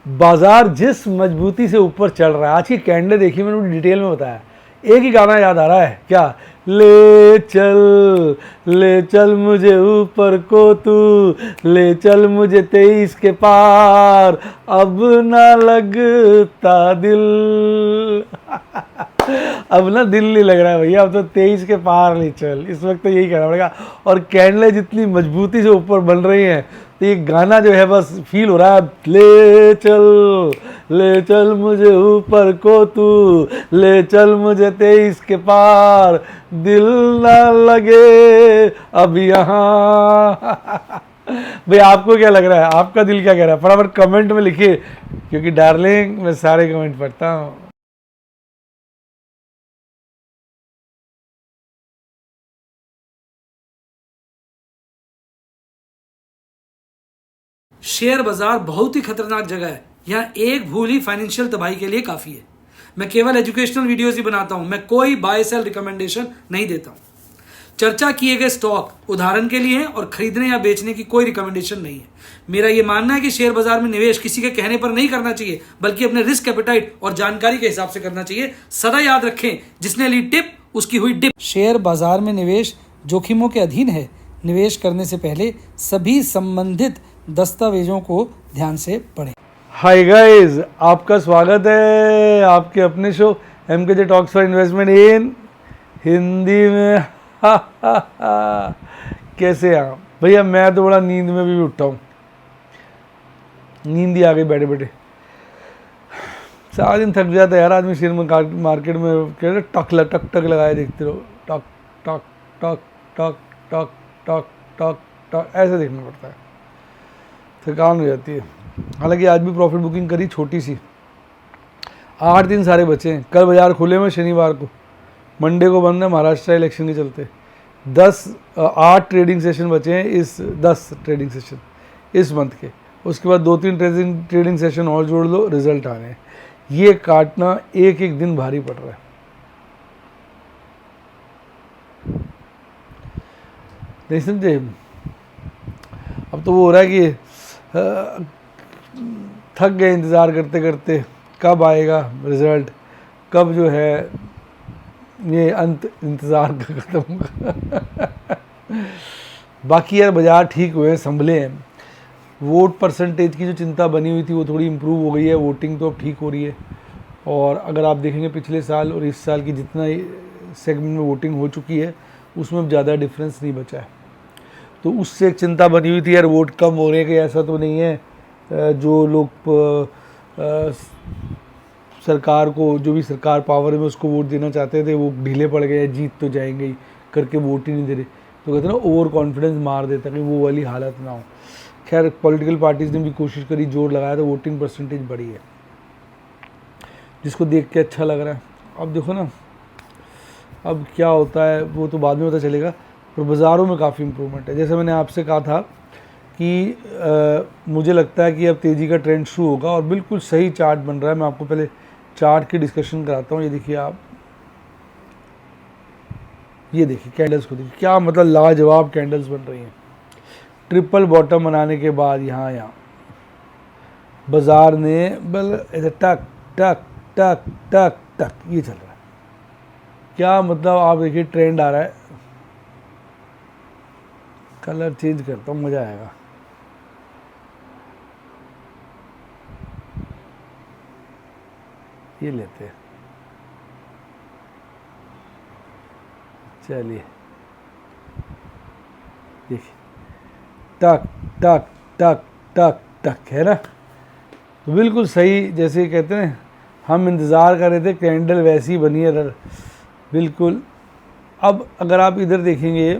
बाजार जिस मजबूती से ऊपर चल रहा है, आज की कैंडल देखी मैंने डिटेल में बताया। एक ही गाना याद आ रहा है, क्या? ले चल मुझे ऊपर को तू, ले चल मुझे 23 के पार, अब ना लगता दिल। अब ना दिल नहीं लग रहा है भैया, अब तो 23 के पार ले चल, इस वक्त तो यही कहना पड़ेगा। और कैंडलें जितनी मजबूती से ऊपर बन रही हैं, तो ये गाना जो है बस फील हो रहा है, ले चल मुझे ऊपर को तू, ले चल मुझे 23 के पार, दिल ना लगे अब यहाँ। भाई आपको क्या लग रहा है, आपका दिल क्या कह रहा है? फटाफट कमेंट में लिखिए, क्योंकि डार्लिंग मैं सारे कमेंट पढ़ता हूँ। शेयर बाजार बहुत ही खतरनाक जगह है। यहाँ एक भूल ही फाइनेंशियल तबाही के लिए काफी है। मैं केवल एजुकेशनल वीडियोस ही बनाता हूं, मैं कोई बाय सेल रिकमेंडेशन नहीं देता हूं। चर्चा किए गए स्टॉक उदाहरण के लिए हैं और खरीदने या बेचने की कोई रिकमेंडेशन नहीं है। मेरा यह मानना है कि शेयर बाजार में निवेश किसी के कहने पर नहीं करना चाहिए, बल्कि अपने रिस्क एपेटाइट और जानकारी के हिसाब से करना चाहिए। सदा याद रखें, जिसने ली टिप उसकी हुई डिप। शेयर बाजार में निवेश जोखिमों के अधीन है। निवेश करने से पहले सभी संबंधित दस्तावेजों को ध्यान से पढ़ें। हाय गाइस, आपका स्वागत है आपके अपने show MKJ talks for investment इन हिंदी में। कैसे हैं आप भैया? मैं तो बड़ा नींद में भी उठा हूँ, नींद ही आ गई बैठे बैठे। सारा दिन थक जाता है यार आदमी, शेयर मार्केट में क्या टक लगाए देखते रहो, टक टक टक टक टक टक टक टक ऐसे देखना पड़ता है, थकान हो जाती है। हालांकि आज भी प्रॉफिट बुकिंग करी, छोटी सी। 8 दिन सारे बचे हैं। कल बाजार खुले में शनिवार को, मंडे को बंद है महाराष्ट्र इलेक्शन के चलते। 8 ट्रेडिंग सेशन बचे हैं, 10 ट्रेडिंग सेशन इस मंथ के। उसके बाद 2-3 ट्रेडिंग सेशन और जोड़ लो, रिजल्ट आ रहे हैं। ये काटना एक एक दिन भारी पड़ रहा है। नहीं समझे? अब तो वो हो रहा है कि थक गए इंतज़ार करते करते, कब आएगा रिज़ल्ट, कब जो है ये अंत इंतज़ार का ख़त्म होगा। बाकी यार बाज़ार ठीक हुए, संभले हैं। वोट परसेंटेज की जो चिंता बनी हुई थी वो थोड़ी इम्प्रूव हो गई है, वोटिंग तो अब ठीक हो रही है। और अगर आप देखेंगे पिछले साल और इस साल की जितना सेगमेंट में वोटिंग हो चुकी है, उसमें अब ज़्यादा डिफरेंस नहीं बचा है। तो उससे एक चिंता बनी हुई थी यार, वोट कम हो रहे हैं कि ऐसा तो नहीं है, जो लोग सरकार को, जो भी सरकार पावर में उसको वोट देना चाहते थे, वो ढीले पड़ गए, जीत तो जाएंगे ही करके वोट ही नहीं दे रहे। तो कहते हैं ना, ओवर कॉन्फिडेंस मार देता, कि वो वाली हालत ना हो। खैर पॉलिटिकल पार्टीज़ ने भी कोशिश करी, जोर लगाया, तो वोटिंग परसेंटेज बढ़ी है, जिसको देख के अच्छा लग रहा है। अब देखो ना, अब क्या होता है वो तो बाद में पता चलेगा, पर बाज़ारों में काफ़ी इम्प्रूवमेंट है। जैसे मैंने आपसे कहा था कि मुझे लगता है कि अब तेज़ी का ट्रेंड शुरू होगा, और बिल्कुल सही चार्ट बन रहा है। मैं आपको पहले चार्ट की डिस्कशन कराता हूँ। ये देखिए आप, ये देखिए कैंडल्स को देखिए, क्या मतलब लाजवाब कैंडल्स बन रही हैं। ट्रिपल बॉटम बनाने के बाद यहाँ बाज़ार ने बल ऐसे टक टक टक टक टक ये चल रहा है। क्या मतलब, आप देखिए ट्रेंड आ रहा है। कलर चेंज करता हूँ, मज़ा आएगा। ये लेते हैं, चलिए देखिए, टक टक टक टक टक है ना। तो बिल्कुल सही, जैसे कहते हैं हम इंतज़ार कर रहे थे, कैंडल वैसी बनी है बिल्कुल। अब अगर आप इधर देखेंगे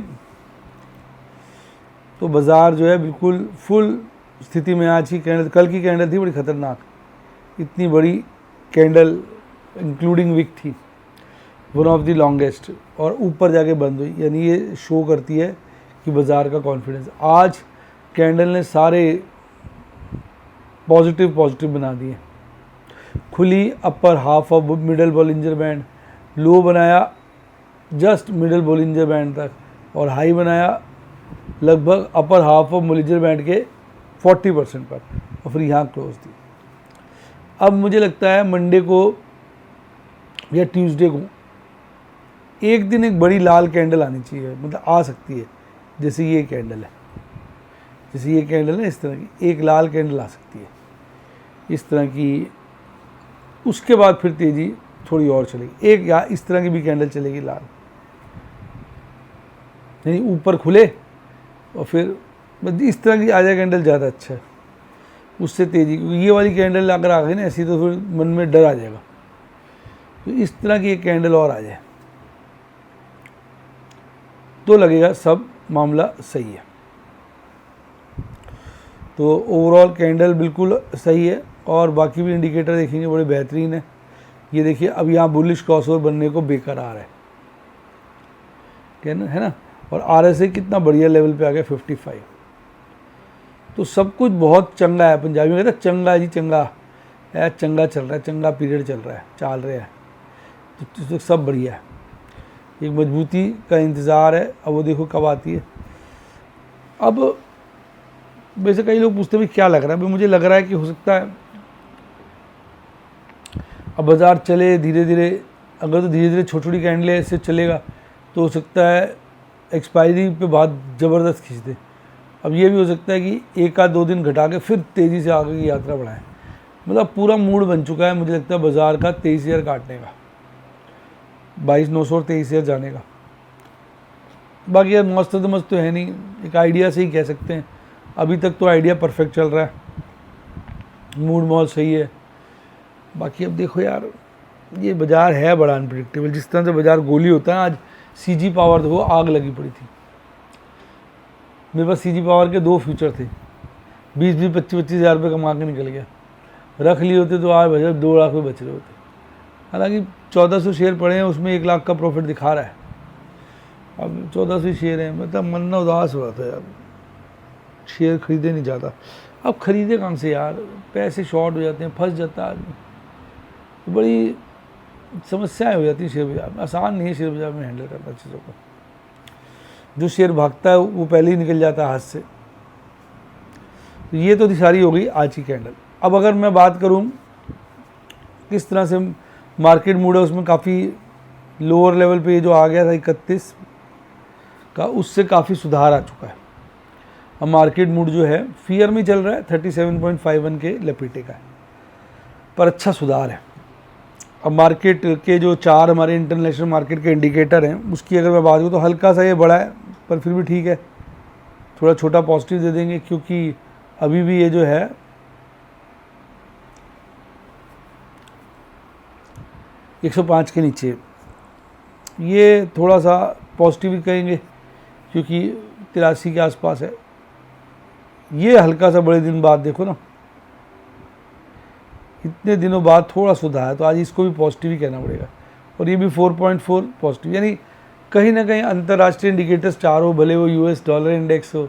तो बाज़ार जो है बिल्कुल फुल स्थिति में। आज की कैंडल, कल की कैंडल थी बड़ी ख़तरनाक, इतनी बड़ी कैंडल इंक्लूडिंग विक थी, वन ऑफ द लॉन्गेस्ट, और ऊपर जाके बंद हुई। यानी ये शो करती है कि बाज़ार का कॉन्फिडेंस। आज कैंडल ने सारे पॉजिटिव बना दिए। खुली upper half of middle Bollinger band, low बनाया जस्ट मिडल बॉलिंजर बैंड तक, और हाई बनाया लगभग अपर हाफ ऑफ बॉलिंजर बैंड के 40% पर, और फिर यहाँ क्लोज थी। अब मुझे लगता है मंडे को या ट्यूसडे को एक दिन एक बड़ी लाल कैंडल आनी चाहिए, मतलब आ सकती है, जैसे ये कैंडल है, जैसे ये कैंडल है इस तरह की एक लाल कैंडल आ सकती है इस तरह की। उसके बाद फिर तेज़ी थोड़ी और चलेगी, एक या इस तरह की भी कैंडल चलेगी लाल, यानी ऊपर खुले और फिर इस तरह की आ जाए कैंडल ज़्यादा अच्छा है, उससे तेज़ी। क्योंकि ये वाली कैंडल अगर आ गई ना ऐसी तो फिर मन में डर आ जाएगा। तो इस तरह की एक कैंडल और आ जाए तो लगेगा सब मामला सही है। तो ओवरऑल कैंडल बिल्कुल सही है और बाकी भी इंडिकेटर देखेंगे बड़े बेहतरीन है। ये देखिए अब यहाँ बुलिश क्रॉसओवर बनने को बेकरार है ना। और RSI कितना बढ़िया लेवल पे आ गया 55। तो सब कुछ बहुत चंगा है, पंजाबी में कहते हैं चंगा जी चंगा है, चंगा चल रहा है, चंगा पीरियड चल रहा है तो सब बढ़िया है। एक मजबूती का इंतज़ार है, अब वो देखो कब आती है। अब वैसे कई लोग पूछते हैं भाई क्या लग रहा है, भाई मुझे लग रहा है कि हो सकता है अब बाज़ार चले धीरे धीरे, अगर तो धीरे धीरे छोटी छोटी कैंडलें ऐसे चलेगा तो हो सकता है एक्सपायरी पे बहुत ज़बरदस्त खींच दे। अब ये भी हो सकता है कि एक आध 2 दिन घटा के फिर तेज़ी से आगे की यात्रा बढ़ाएं। मतलब पूरा मूड बन चुका है मुझे लगता है बाज़ार का 23,000 काटने का, 22,900 और 23,000 जाने का। बाकी यार मस्त तो मस्त तो है नहीं, एक आइडिया से ही कह सकते हैं। अभी तक तो आइडिया परफेक्ट चल रहा है, मूड मॉल सही है। बाकी अब देखो यार ये बाज़ार है बड़ा अनप्रिडिक्टेबल। जिस तरह से बाज़ार गोली होता है, आज CG पावर देखो आग लगी पड़ी थी। मेरे पास CG पावर के 2 फ्यूचर थे, 20-20, 25-25 हज़ार रुपये कमा के निकल गया। रख लिए होते तो आज भैया 2 लाख रुपये बच रहे होते। हालांकि 1400 शेयर पड़े हैं, उसमें 1 लाख का प्रॉफिट दिखा रहा है। अब 1400 शेयर हैं, मतलब मन ना उदास हो रहा था यार, शेयर खरीदे नहीं जाता। अब खरीदे कहाँ से यार, पैसे शॉर्ट हो जाते हैं, फंस जाता है आदमी, तो बड़ी समस्याएं हो जाती है शेयर बाजार में। आसान नहीं है शेयर बाजार में हैंडल करना चीज़ों को। जो शेयर भागता है वो पहले ही निकल जाता है हाथ से। तो ये तो सारी हो गई आज की कैंडल। अब अगर मैं बात करूं किस तरह से मार्केट मूड है, उसमें काफ़ी लोअर लेवल पे ये जो आ गया था 31 का, उससे काफ़ी सुधार आ चुका है। अब मार्केट मूड जो है फियर में चल रहा है, 37.51 के लपेटे का है, पर अच्छा सुधार है। अब मार्केट के जो 4 हमारे इंटरनेशनल मार्केट के इंडिकेटर हैं, उसकी अगर मैं बात करूँ तो हल्का सा ये बड़ा है, पर फिर भी ठीक है, थोड़ा छोटा पॉजिटिव दे देंगे। क्योंकि अभी भी ये जो है 105 के नीचे, ये थोड़ा सा पॉजिटिव ही कहेंगे क्योंकि 83 के आसपास है। ये हल्का सा बड़े दिन बाद देखो ना, इतने दिनों बाद थोड़ा सुधार है, तो आज इसको भी पॉजिटिव ही कहना पड़ेगा। और ये भी 4.4 पॉजिटिव, यानी कहीं ना कहीं अंतर्राष्ट्रीय इंडिकेटर्स 4 हो, भले वो US डॉलर इंडेक्स हो,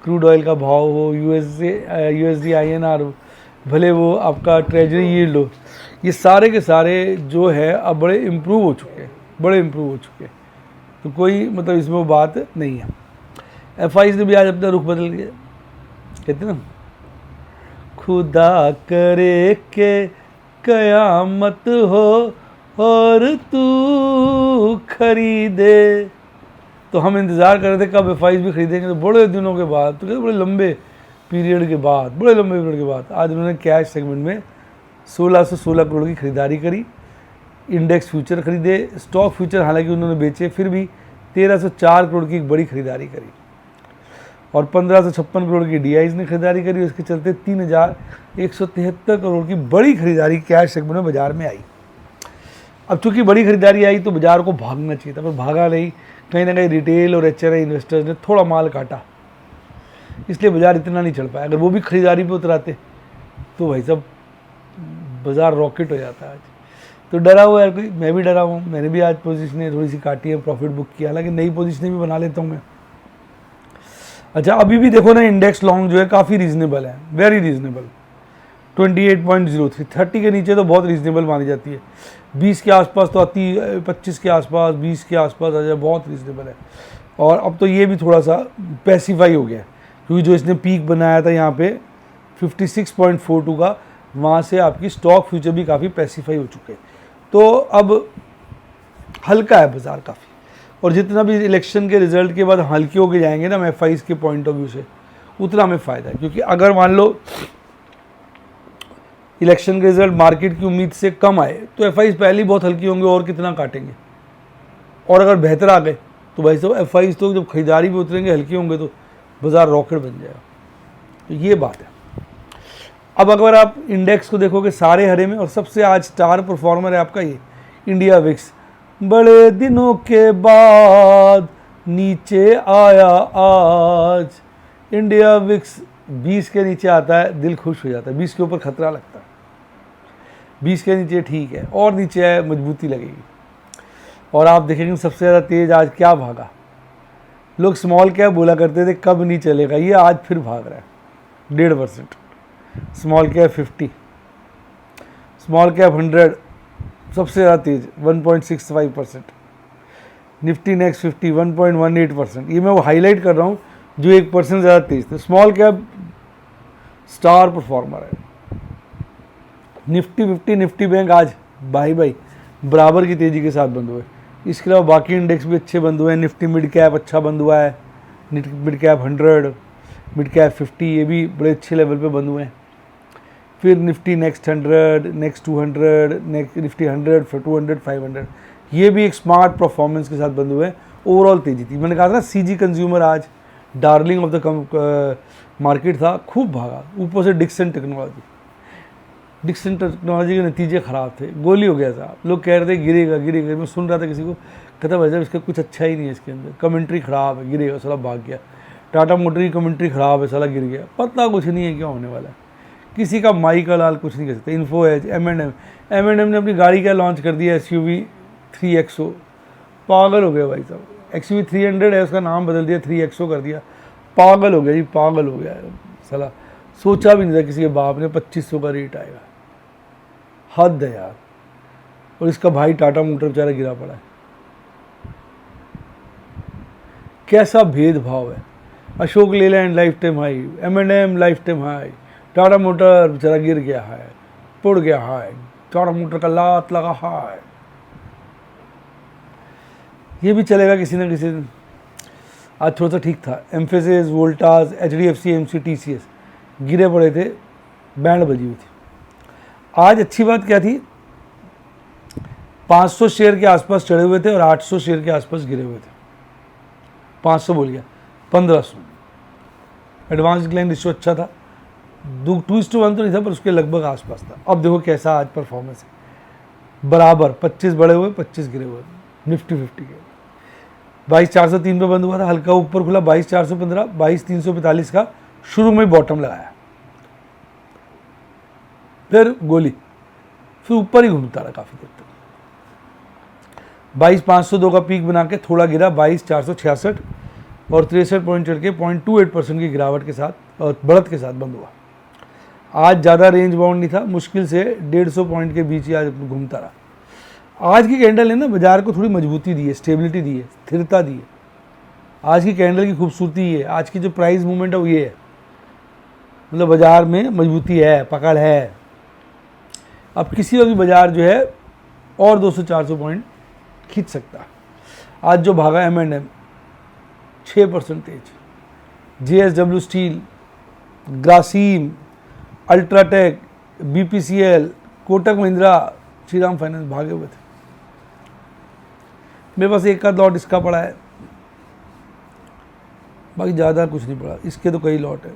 क्रूड ऑयल का भाव हो, USD INR हो, भले वो आपका ट्रेजरी यील्ड हो, ये सारे के सारे जो है अब बड़े इम्प्रूव हो चुके हैं, तो कोई मतलब इसमें वो बात नहीं है। FIs ने भी आज अपना रुख बदल गया, कहते ना खुदा करे के कयामत हो और तू खरीदे। तो हम इंतज़ार कर रहे थे कब FIs भी खरीदेंगे, तो बड़े दिनों के बाद, तो कहते बड़े लंबे पीरियड के बाद आज उन्होंने कैश सेगमेंट में 1616 करोड़ की खरीदारी करी। इंडेक्स फ्यूचर खरीदे, स्टॉक फ्यूचर हालांकि उन्होंने बेचे, फिर भी 1304 करोड़ की एक बड़ी खरीदारी करी। और 1556 करोड़ की DIs ने खरीदारी करी। उसके चलते 3173 करोड़ की बड़ी खरीदारी कैश सेगमेंट में बाजार में आई। अब चूंकि बड़ी खरीदारी आई तो बाजार को भागना चाहिए था, पर भागा नहीं। कहीं ना कहीं रिटेल और HNI इन्वेस्टर्स ने थोड़ा माल काटा, इसलिए बाजार इतना नहीं चढ़ पाया। अगर वो भी खरीदारी पे उतराते तो भाई साहब बाजार रॉकेट हो जाता है आज। तो डरा हुआ है कोई, मैं भी डरा हूँ, मैंने भी आज पोजीशनें थोड़ी सी काटी है, प्रॉफिट बुक किया, हालांकि नई पोजीशनें भी बना लेता हूँ मैं। अच्छा अभी भी देखो ना, इंडेक्स लॉन्ग जो है काफ़ी रीजनेबल है, वेरी रीजनेबल, 28.03, 30 के नीचे तो बहुत रीजनेबल मानी जाती है। 20 के आसपास तो आती, 25 के आसपास, 20 के आसपास आ जाए, बहुत रीजनेबल है। और अब तो ये भी थोड़ा सा पैसिफाई हो गया है, क्योंकि जो इसने पीक बनाया था यहाँ पे 56.42 का, वहाँ से आपकी स्टॉक फ्यूचर भी काफ़ी पैसिफाई हो चुके हैं। तो अब हल्का है बाज़ार काफ़ी, और जितना भी इलेक्शन के रिजल्ट के बाद हल्के होके जाएंगे ना एफ के पॉइंट ऑफ व्यू से, उतना हमें फ़ायदा है। क्योंकि अगर मान लो इलेक्शन के रिजल्ट मार्केट की उम्मीद से कम आए तो एफ पहले ही बहुत हल्की होंगे और कितना काटेंगे, और अगर बेहतर आ गए तो भाई साहब एफ तो जब खरीदारी भी उतरेंगे हल्के होंगे तो बाज़ार रॉकेट बन जाएगा। तो ये बात है। अब अगर आप इंडेक्स को देखोगे सारे हरे में, और सबसे आज स्टार परफॉर्मर है आपका ये इंडिया विक्स। बड़े दिनों के बाद नीचे आया आज, इंडिया विक्स 20 के नीचे आता है दिल खुश हो जाता है, 20 के ऊपर खतरा लगता है, 20 के नीचे ठीक है, और नीचे है मजबूती लगेगी। और आप देखेंगे सबसे ज़्यादा तेज़ आज क्या भागा, लोग स्मॉल कैप बोला करते थे कब नहीं चलेगा, ये आज फिर भाग रहा है 1.5%। स्मॉल कैप 50, स्मॉल कैप 100 सबसे ज़्यादा तेज 1.65%, निफ्टी नेक्स्ट 50 1.18%। ये मैं वो हाईलाइट कर रहा हूँ जो 1% ज़्यादा तेज थे। स्मॉल कैप स्टार परफॉर्मर है। निफ्टी 50 निफ्टी बैंक आज भाई बराबर की तेज़ी के साथ बंद हुए। इसके अलावा बाकी इंडेक्स भी अच्छे बंद हुए हैं। निफ्टी मिड कैप अच्छा बंद हुआ है, मिड कैप 100, मिड कैप 50 ये भी बड़े अच्छे लेवल पे बंद हुए हैं। फिर निफ्टी नेक्स्ट 100, नेक्स्ट 200, निफ्टी 100, फिर 200, 500 ये भी एक स्मार्ट परफॉर्मेंस के साथ बंद हुए हैं। ओवरऑल तेज़ी थी। मैंने कहा था ना सीजी कंज्यूमर आज डार्लिंग ऑफ द मार्केट था, खूब भागा। ऊपर से डिक्सन टेक्नोलॉजी के नतीजे ख़राब थे, गोली हो गया था। लोग कह रहे थे गिरेगा। मैं सुन रहा था किसी को कहता भाई साहब इसका कुछ अच्छा ही नहीं है, इसके अंदर कमेंट्री ख़राब है, गिरेगा, साला भाग गया। टाटा मोटर की कमेंट्री ख़राब है, साला गिर गया। पता कुछ नहीं है क्या होने वाला है, किसी का माई का लाल कुछ नहीं कर सकते। इन्फो है, M&M ने अपनी गाड़ी क्या लॉन्च कर दिया, SUV 3XO। पागल हो गया भाई साहब। XUV 300 है, उसका नाम बदल दिया 3XO कर दिया। पागल हो गया जी, पागल हो गया साला। सोचा भी नहीं था किसी के बाप ने 2500 का रेट आएगा, हद है यार। और इसका भाई टाटा मोटर बेचारा गिरा पड़ा है। कैसा भेदभाव है। Ashok Leyland life time high, M&M life time high, Tata motor बेचारा गिर गया है, पुड़ गया है, टाटा मोटर का लात लगा है। ये भी चलेगा किसी न किसी दिन। आज थोड़ा सा ठीक था। Emphasis, Voltas, HDFC AMC, TCS गिरे पड़े थे, बैंड बजी हुई थी। आज अच्छी बात क्या थी, 500 शेयर के आसपास चढ़े हुए थे और 800 शेयर के आसपास गिरे हुए थे। 500 बोल गया, 1500। एडवांस डिक्लाइन रेशियो अच्छा था, 2:1 तो नहीं था पर उसके लगभग आसपास था। अब देखो कैसा आज परफॉर्मेंस है, बराबर 25 बढ़े हुए 25 गिरे हुए। निफ्टी 50 के 22,403 पे बंद हुआ था, हल्का ऊपर खुला 22,415, 22,345 का शुरू में बॉटम लगाया, फिर गोली, फिर ऊपर ही घूमता रहा काफ़ी देर तक। 22,502 का पीक बना के थोड़ा गिरा 22,466 और 63 पॉइंट चढ़ के 0.28% की गिरावट के साथ और बढ़त के साथ बंद हुआ। आज ज़्यादा रेंज बाउंड नहीं था, मुश्किल से 150 पॉइंट के बीच ही आज घूमता रहा। आज की कैंडल ने ना बाजार को थोड़ी मजबूती दी है, स्टेबिलिटी दी है, स्थिरता दी है। आज की कैंडल की खूबसूरती ये है, आज की जो प्राइस मूवमेंट है वो ये है, मतलब बाजार में मजबूती है, पकड़ है। अब किसी भी बाजार जो है और 200-400 पॉइंट खींच सकता है। आज जो भागा M&M 6% तेज, JSW steel, Grasim, UltraTech, BPCL, Kotak Mahindra, Shriram finance भागे हुए थे। मेरे पास एक का लॉट इसका पड़ा है, बाकी ज़्यादा कुछ नहीं पड़ा। इसके तो कई लॉट है।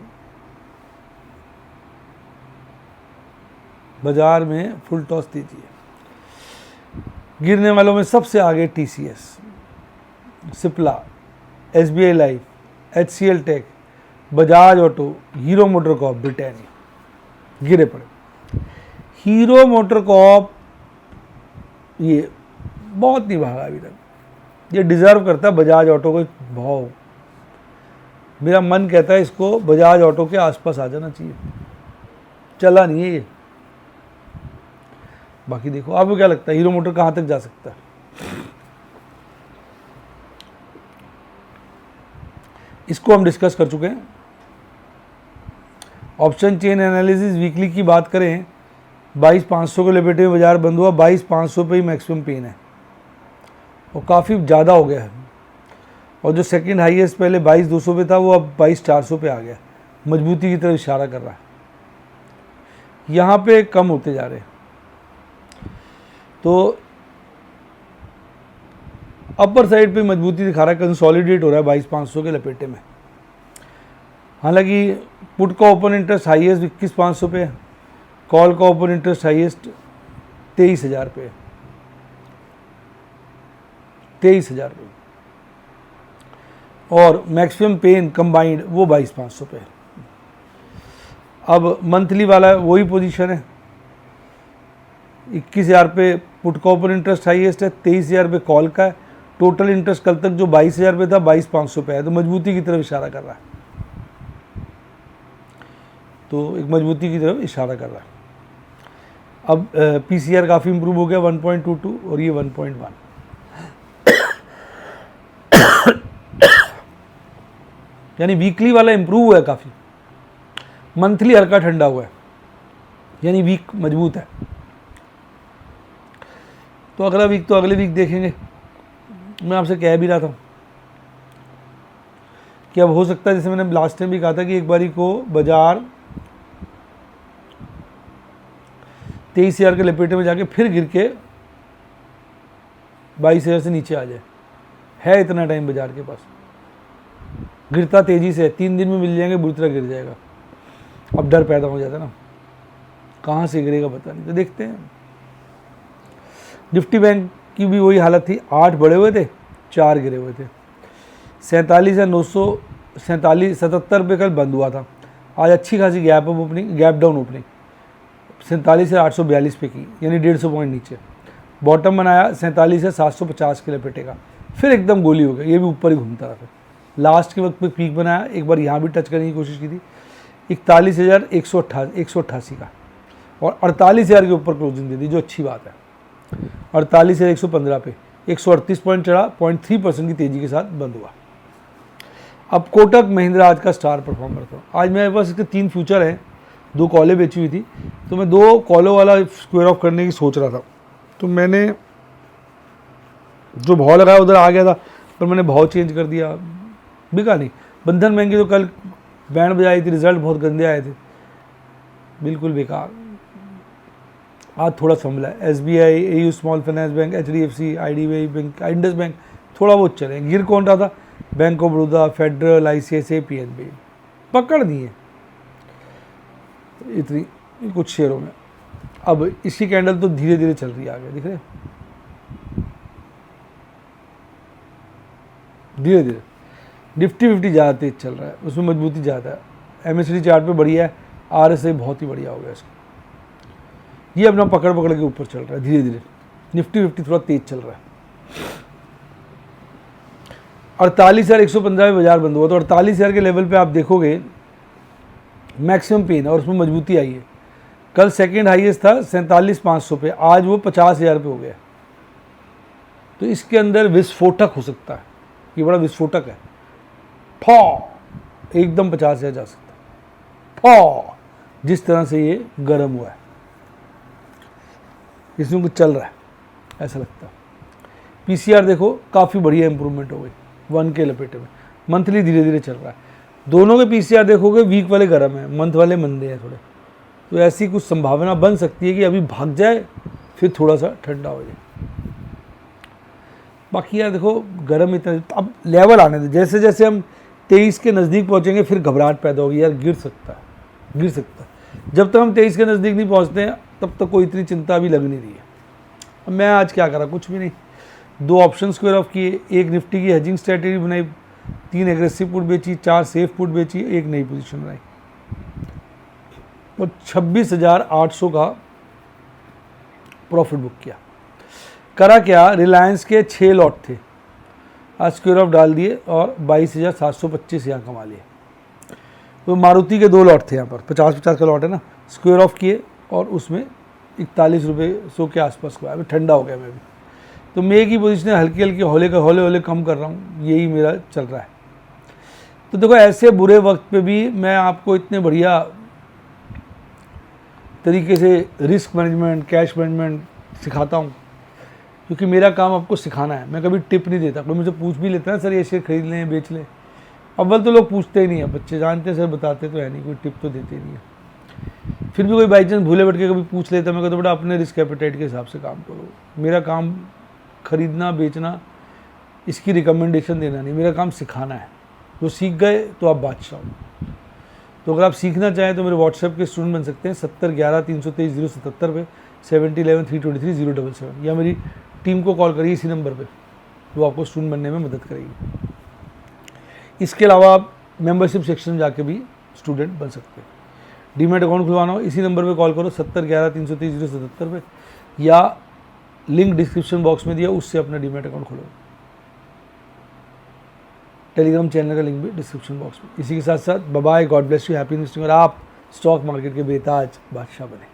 बाजार में फुल टॉस तेजी है। गिरने वालों में सबसे आगे TCS, Cipla, SBI Life, HCL Tech, Bajaj Auto, Hero Motor Corp, Britannia गिरे पड़े। हीरो मोटर कॉर्प ये बहुत नहीं भागा अभी तक, ये डिज़र्व करता है बजाज ऑटो को भाव। मेरा मन कहता है इसको बजाज ऑटो के आसपास आ जाना चाहिए, चला नहीं है ये। बाकी देखो आपको क्या लगता है हीरो मोटर कहाँ तक जा सकता है? इसको हम डिस्कस कर चुके हैं। ऑप्शन चेन एनालिसिस वीकली की बात करें 22,500 के लपेटे में बाजार बंद हुआ, 22,500 पे ही मैक्सिमम पेन है और काफ़ी ज़्यादा हो गया है। और जो सेकंड हाईएस्ट पहले 22,200 पे था वो अब 22,400 पे आ गया, मजबूती की तरफ इशारा कर रहा है। यहाँ पे कम होते जा रहे हैं, तो अपर साइड पे मजबूती दिखा रहा है, कंसोलिडेट हो रहा है 22,500 के लपेटे में। हालांकि पुट का ओपन इंटरेस्ट हाईएस्ट 21,500 पे है, कॉल का ओपन इंटरेस्ट हाईएस्ट 23,000 पे है, 23,000 पे, और मैक्सिमम पेन कंबाइंड वो 22,500 पे है। अब मंथली वाला वही पोजीशन है, 21,000 पे पुट का ओपन इंटरेस्ट हाईएस्ट है, 23,000 पे कॉल का है। टोटल इंटरेस्ट कल तक जो 22,000 पे था 22,500 पे है, तो मजबूती की तरफ इशारा कर रहा है, तो एक मजबूती की तरफ इशारा कर रहा है। अब पीसीआर काफ़ी इंप्रूव हो गया 1.22 और ये 1.1। यानी वीकली वाला इंप्रूव हुआ है काफ़ी, मंथली हल्का ठंडा हुआ है, यानी वीक मजबूत है। तो अगला वीक तो अगले वीक देखेंगे। मैं आपसे कह भी रहा था कि अब हो सकता है, जैसे मैंने लास्ट टाइम भी कहा था कि एक बारी को बाजार 23,000 के लपेटे में जाके फिर गिर के 22,000 से नीचे आ जाए। है इतना टाइम बाजार के पास, गिरता तेजी से, 3 दिन में मिल जाएंगे, बुरी तरह गिर जाएगा। अब डर पैदा हो जाता है ना, कहाँ से गिरेगा पता नहीं। तो देखते हैं। निफ्टी बैंक की भी वही हालत थी, 8 बढ़े हुए थे, 4 गिरे हुए थे। 47,977 रुपये कल बंद हुआ था। आज अच्छी खासी gap up opening, gap down opening 47,842 पे की, यानी 150 पॉइंट नीचे। बॉटम बनाया 47,750 के लपेटे का, फिर एकदम गोली हो गया, ये भी ऊपर ही घूमता रहा। लास्ट के वक्त पे पीक बनाया, एक बार यहाँ भी टच करने की कोशिश की थी 41,188 का, और 48,000 के ऊपर क्लोजिंग दे दी, जो अच्छी बात है। 48,115 पे 138 पॉइंट चढ़ा, 0.3% की तेजी के साथ बंद हुआ। अब कोटक महिंद्रा आज का स्टार परफॉर्मर था। आज मेरे पास इसके 3 फ्यूचर हैं, 2 कॉलें बेची हुई थी, तो मैं 2 कॉलों वाला स्क्वायर ऑफ करने की सोच रहा था। तो मैंने जो भाव लगाया उधर आ गया था, पर मैंने भाव चेंज कर दिया, बिका नहीं। बंधन बैंक की तो कल बैंड बजाई थी, रिजल्ट बहुत गंदे आए थे, बिल्कुल बेकार। आज थोड़ा संभला है। SBI, AU small finance bank, HDFC, IDBI bank, Indus bank थोड़ा बहुत चले। गिर कौन रहा था? Bank of Baroda, federal, ICICI, PNB पकड़ दी है इतनी कुछ शेयरों में। अब इसी कैंडल तो धीरे धीरे चल रही है आगे, दिख रहे हैं धीरे धीरे। निफ्टी 50 ज़्यादा तेज चल रहा है, उसमें मजबूती ज़्यादा है। एमएसडी चार्ट पे बढ़िया है, आरएसआई बहुत ही बढ़िया हो गया इसका, ये अपना पकड़ पकड़ के ऊपर चल रहा है धीरे धीरे। निफ्टी 50 थोड़ा तेज चल रहा है। 48,115 में बाजार बंद हुआ, तो 48,000 के लेवल पे आप देखोगे मैक्सिमम पेन है और उसमें मजबूती आई है। कल सेकंड हाईएस्ट था 47,500 पे, आज वो 50,000 पे हो गया। तो इसके अंदर विस्फोटक हो सकता है, ये बड़ा विस्फोटक है। एकदम 50,000 जा सकता है, जिस तरह से ये गर्म हुआ है, इसमें कुछ चल रहा है ऐसा लगता है। पीसीआर देखो काफ़ी बढ़िया इंप्रूवमेंट हो गई 1 के लपेटे में, मंथली धीरे धीरे चल रहा है। दोनों के पीसीआर देखोगे वीक वाले गर्म है, मंथ वाले मंदे हैं थोड़े। तो ऐसी कुछ संभावना बन सकती है कि अभी भाग जाए फिर थोड़ा सा ठंडा हो जाए। बाकी यार देखो गर्म इतना, अब लेवल आने दे, जैसे जैसे हम 23 के नज़दीक पहुँचेंगे फिर घबराहट पैदा होगी, यार गिर सकता है गिर सकता है। जब तक हम 23 के नज़दीक नहीं पहुँचते हैं तब तक कोई इतनी चिंता भी लग नहीं रही है। अब मैं आज क्या करा, कुछ भी नहीं, 2 ऑप्शन स्क्वायर ऑफ किए, 1 निफ्टी की हेजिंग स्ट्रैटेजी बनाई, 3 एग्रेसिव पुट बेची, 4 सेफ पुट बेची, 1 नई पोजीशन बनाई और 26,800 का प्रॉफिट बुक किया। करा क्या, रिलायंस के 6 लॉट थे, आज स्क्वायर ऑफ डाल दिए और 22,725 यहाँ कमा लिए। तो मारुति के 2 लॉट थे यहाँ पर, 50-50 का लॉट है ना, स्क्वायर ऑफ किए और उसमें 41 रुपये 100 के आसपास को आया। ठंडा हो गया मैं भी, तो मैं की पोजीशन हल्की हल्की हौले हौले कम कर रहा हूँ, यही मेरा चल रहा है। तो देखो ऐसे बुरे वक्त पे भी मैं आपको इतने बढ़िया तरीके से रिस्क मैनेजमेंट, कैश मैनेजमेंट सिखाता हूँ, क्योंकि मेरा काम आपको सिखाना है। मैं कभी टिप नहीं देता। कोई मुझे पूछ भी लेता है सर ये शेयर खरीद लें, बेच लें, अव्वल तो लोग पूछते ही नहीं है, बच्चे जानते हैं सर, बताते तो है नहीं, कोई टिप तो देते ही नहीं है। फिर भी कोई बाई चांस भूले बैठ के कभी पूछ लेता, मैं कहता बेटा अपने रिस्क एपेटाइट के हिसाब से काम करो। मेरा काम खरीदना बेचना, इसकी रिकमेंडेशन देना नहीं, मेरा काम सिखाना है। जो सीख गए तो आप बादशाह हो। तो अगर आप सीखना चाहें तो मेरे व्हाट्सएप के स्टूडेंट बन सकते हैं 7011-323-077 पे, 7011-323-077, या मेरी टीम को कॉल करिए इसी नंबर पे, वो आपको स्टूडेंट बनने में मदद करेगी। इसके अलावा आप मेंबरशिप सेक्शन में जाके भी स्टूडेंट बन सकते हैं। डीमैट अकाउंट खुलवाना हो इसी नंबर पे कॉल करो 7011-323-077 पे, या लिंक डिस्क्रिप्शन बॉक्स में दिया, उससे अपना डीमैट अकाउंट खोलो। टेलीग्राम चैनल का लिंक भी डिस्क्रिप्शन बॉक्स में। इसी के साथ साथ bye bye, God bless you, happy investing, और आप स्टॉक मार्केट के बेताज बादशाह बने।